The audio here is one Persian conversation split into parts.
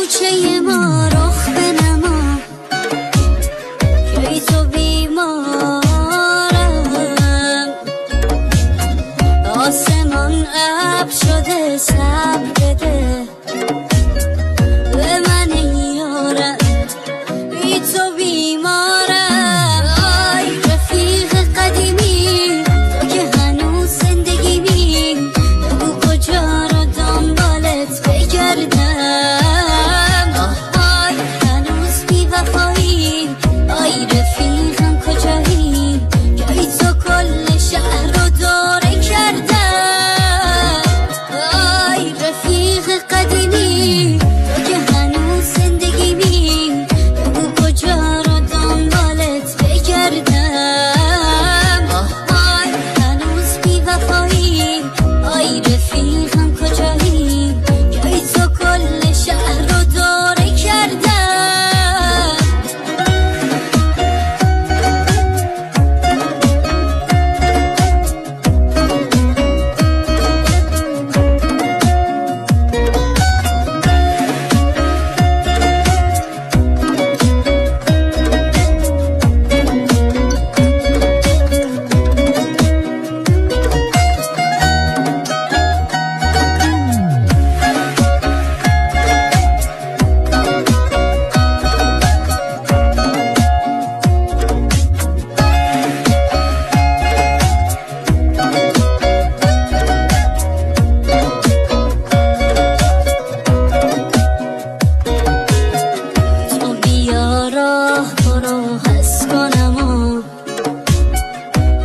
کوچه ما رخ بنما که بی تو بیمارم. آسمان ابر شده صبر بده به من یارم، بی تو بیمارم. آی رفیق قدیمی تو که هنوز زندگیمی، بگو کجا رو دنبالت بگردم. آی هنوز بی وفایی، آی رفیقم کجایی که بی تو کل شهر رو دوره کردم. آی رفیق قدیمی تو که هنوز زندگیمی، بگو کجا رو دنبالت بگردم. آی هنوز بی وفایی، آی رفیقم کجایی که بی تو کل شهر رو دوره کردم.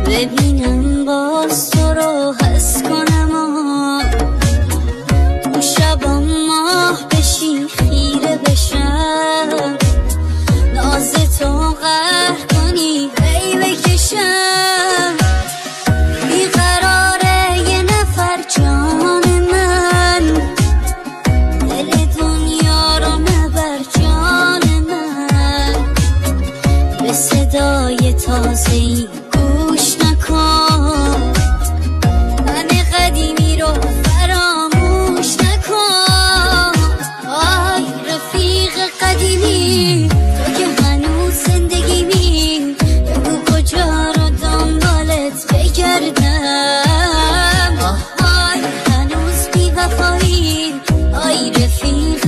ببینم باز تو رو حس کنم، تو شبا ماه بشی خیره بشم، ناز تو قهر کنی هی بکشم. بیقراره یه نفر جان من، دل دنیا رو نبر جان من. به صدای تازه‌ای گوش نکن، من قدیمی رو فراموش نکن. آی رفیق قدیمی تو که هنوز زندگیمی، بگو کجا رو دنبالت بگردم. آی هنوز بی وفایی، آی رفیق